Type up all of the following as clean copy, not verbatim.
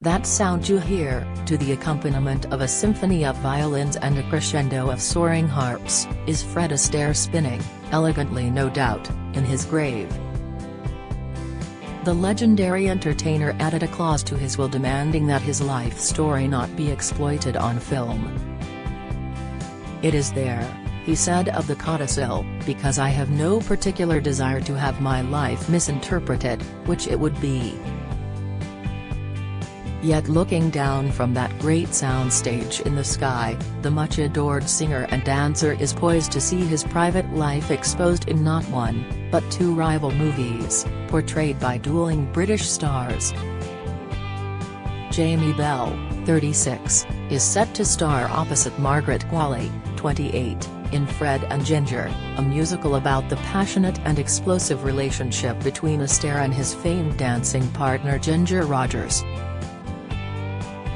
That sound you hear, to the accompaniment of a symphony of violins and a crescendo of soaring harps, is Fred Astaire spinning, elegantly no doubt, in his grave. The legendary entertainer added a clause to his will demanding that his life story not be exploited on film. "It is there," he said of the codicil, "because I have no particular desire to have my life misinterpreted, which it would be." Yet looking down from that great soundstage in the sky, the much-adored singer and dancer is poised to see his private life exposed in not one, but two rival movies, portrayed by dueling British stars. Jamie Bell, 36, is set to star opposite Margaret Qualley, 28, in Fred and Ginger, a musical about the passionate and explosive relationship between Astaire and his famed dancing partner Ginger Rogers.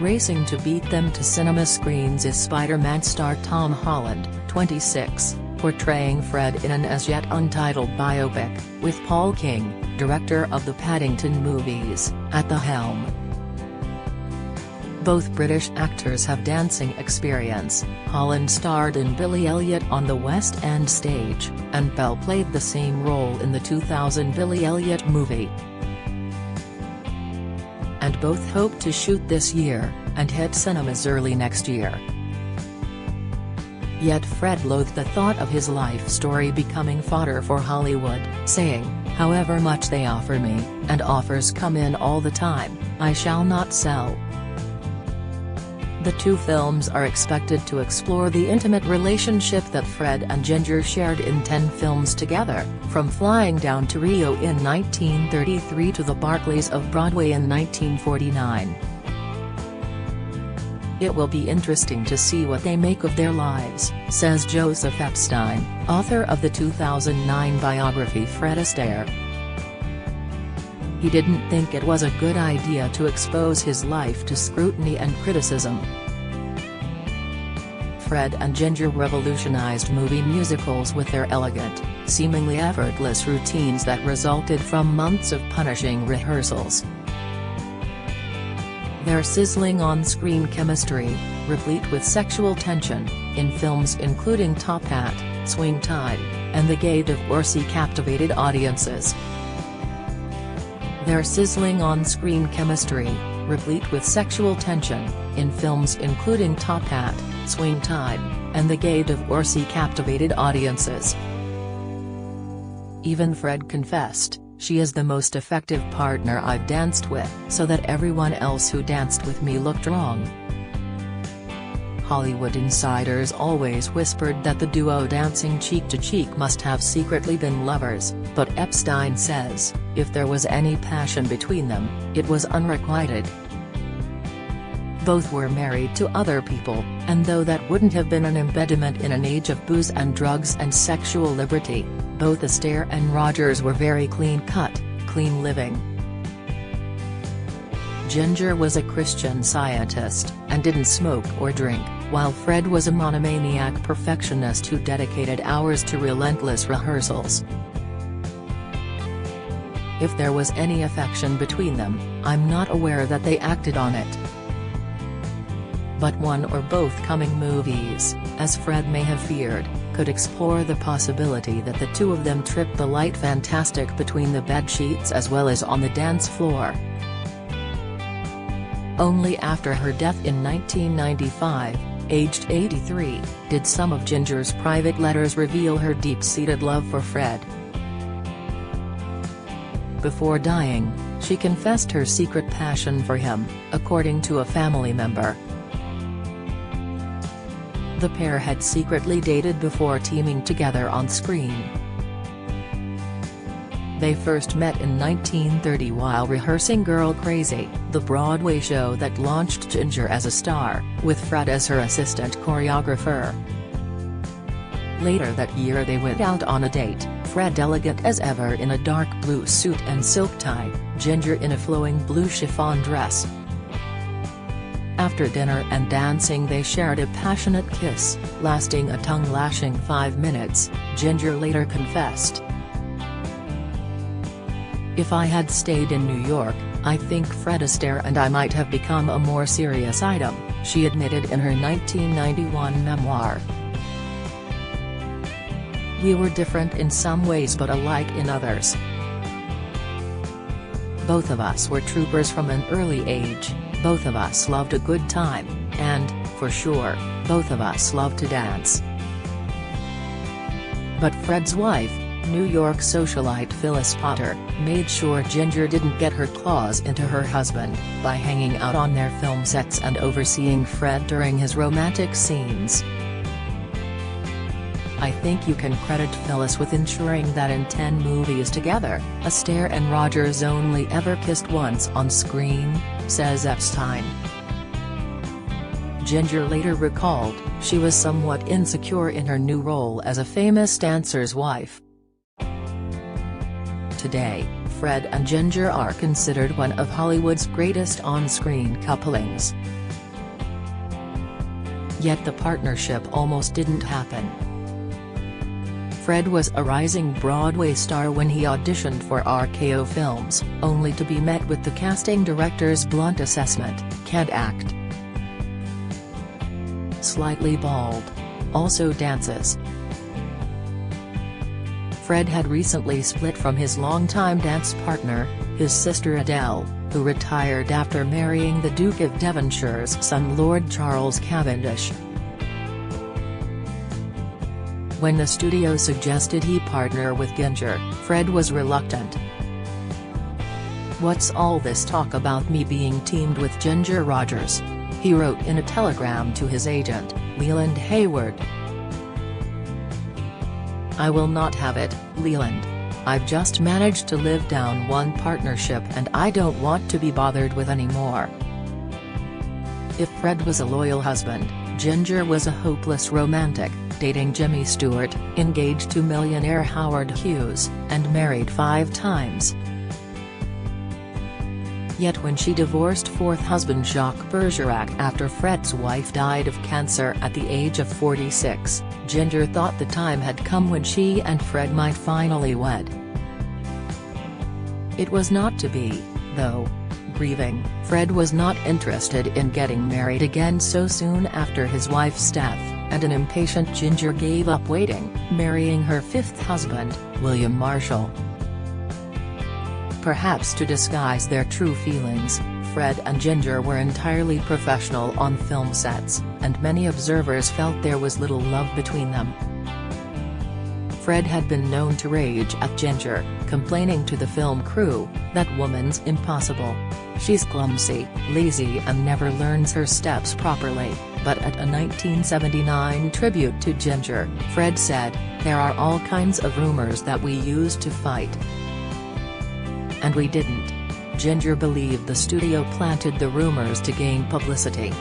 Racing to beat them to cinema screens is Spider-Man star Tom Holland, 26, portraying Fred in an as-yet untitled biopic, with Paul King, director of the Paddington movies, at the helm. Both British actors have dancing experience. Holland starred in Billy Elliot on the West End stage, and Bell played the same role in the 2000 Billy Elliot movie. And both hope to shoot this year, and hit cinemas early next year. Yet Fred loathed the thought of his life story becoming fodder for Hollywood, saying, "However much they offer me, and offers come in all the time, I shall not sell." The two films are expected to explore the intimate relationship that Fred and Ginger shared in 10 films together, from Flying Down to Rio in 1933 to the Barclays of Broadway in 1949. "It will be interesting to see what they make of their lives," says Joseph Epstein, author of the 2009 biography Fred Astaire. He didn't think it was a good idea to expose his life to scrutiny and criticism. Fred and Ginger revolutionized movie musicals with their elegant, seemingly effortless routines that resulted from months of punishing rehearsals. Their sizzling on-screen chemistry, replete with sexual tension, in films including Top Hat, Swing Time, and The Gay Divorcee captivated audiences. Their sizzling on-screen chemistry, replete with sexual tension, in films including Top Hat, Swing Time, and The Gay Divorcee captivated audiences. Even Fred confessed, "She is the most effective partner I've danced with, so that everyone else who danced with me looked wrong." Hollywood insiders always whispered that the duo dancing cheek to cheek must have secretly been lovers, but Epstein says, if there was any passion between them, it was unrequited. Both were married to other people, and though that wouldn't have been an impediment in an age of booze and drugs and sexual liberty, both Astaire and Rogers were very clean-cut, clean living. Ginger was a Christian Scientist, and didn't smoke or drink, while Fred was a monomaniac perfectionist who dedicated hours to relentless rehearsals. If there was any affection between them, I'm not aware that they acted on it. But one or both coming movies, as Fred may have feared, could explore the possibility that the two of them tripped the light fantastic between the bedsheets as well as on the dance floor. Only after her death in 1995, aged 83, did some of Ginger's private letters reveal her deep-seated love for Fred. Before dying, she confessed her secret passion for him, according to a family member. The pair had secretly dated before teaming together on screen. They first met in 1930 while rehearsing Girl Crazy, the Broadway show that launched Ginger as a star, with Fred as her assistant choreographer. Later that year they went out on a date, Fred elegant as ever in a dark blue suit and silk tie, Ginger in a flowing blue chiffon dress. After dinner and dancing they shared a passionate kiss, lasting a tongue-lashing 5 minutes, Ginger later confessed. "If I had stayed in New York, "I think Fred Astaire and I might have become a more serious item," she admitted in her 1991 memoir. "We were different in some ways but alike in others. Both of us were troopers from an early age, both of us loved a good time, and, for sure, both of us loved to dance." But Fred's wife, New York socialite Phyllis Potter, made sure Ginger didn't get her claws into her husband, by hanging out on their film sets and overseeing Fred during his romantic scenes. "I think you can credit Phyllis with ensuring that in 10 movies together, Astaire and Rogers only ever kissed once on screen," says Epstein. Ginger later recalled, she was somewhat insecure in her new role as a famous dancer's wife. Today, Fred and Ginger are considered one of Hollywood's greatest on-screen couplings. Yet the partnership almost didn't happen. Fred was a rising Broadway star when he auditioned for RKO Films, only to be met with the casting director's blunt assessment, "Can't act. Slightly bald. Also dances." Fred had recently split from his longtime dance partner, his sister Adele, who retired after marrying the Duke of Devonshire's son Lord Charles Cavendish. When the studio suggested he partner with Ginger, Fred was reluctant. "What's all this talk about me being teamed with Ginger Rogers?" he wrote in a telegram to his agent, Leland Hayward. "I will not have it, Leland. I've just managed to live down one partnership and I don't want to be bothered with any more." If Fred was a loyal husband, Ginger was a hopeless romantic, dating Jimmy Stewart, engaged to millionaire Howard Hughes, and married 5 times. Yet when she divorced fourth husband Jacques Bergerac after Fred's wife died of cancer at the age of 46, Ginger thought the time had come when she and Fred might finally wed. It was not to be, though. Grieving, Fred was not interested in getting married again so soon after his wife's death, and an impatient Ginger gave up waiting, marrying her 5th husband, William Marshall. Perhaps to disguise their true feelings, Fred and Ginger were entirely professional on film sets, and many observers felt there was little love between them. Fred had been known to rage at Ginger, complaining to the film crew, "That woman's impossible. She's clumsy, lazy and never learns her steps properly," but at a 1979 tribute to Ginger, Fred said, "There are all kinds of rumors that we used to fight. And we didn't." Ginger believed the studio planted the rumors to gain publicity.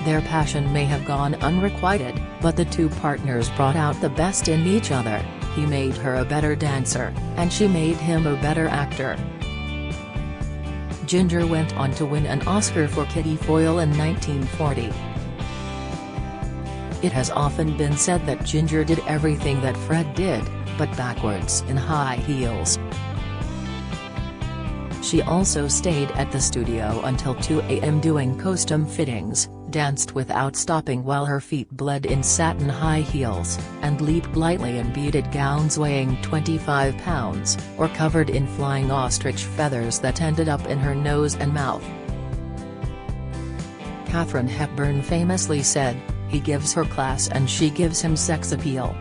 Their passion may have gone unrequited, but the two partners brought out the best in each other. He made her a better dancer, and she made him a better actor. Ginger went on to win an Oscar for Kitty Foyle in 1940. It has often been said that Ginger did everything that Fred did, but backwards in high heels. She also stayed at the studio until 2 a.m. doing costume fittings, danced without stopping while her feet bled in satin high heels, and leaped lightly in beaded gowns weighing 25 pounds, or covered in flying ostrich feathers that ended up in her nose and mouth. Katharine Hepburn famously said, "He gives her class and she gives him sex appeal."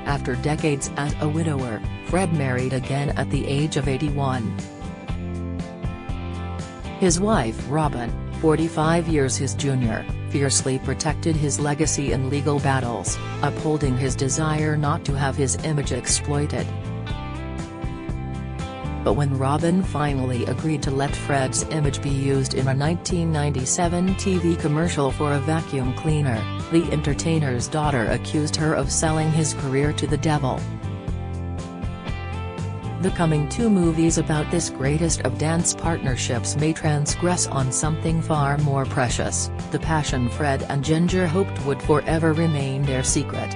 After decades as a widower, Fred married again at the age of 81. His wife Robin, 45 years his junior, fiercely protected his legacy in legal battles, upholding his desire not to have his image exploited. But when Robin finally agreed to let Fred's image be used in a 1997 TV commercial for a vacuum cleaner, the entertainer's daughter accused her of selling his career to the devil. The coming 2 movies about this greatest of dance partnerships may transgress on something far more precious, the passion Fred and Ginger hoped would forever remain their secret.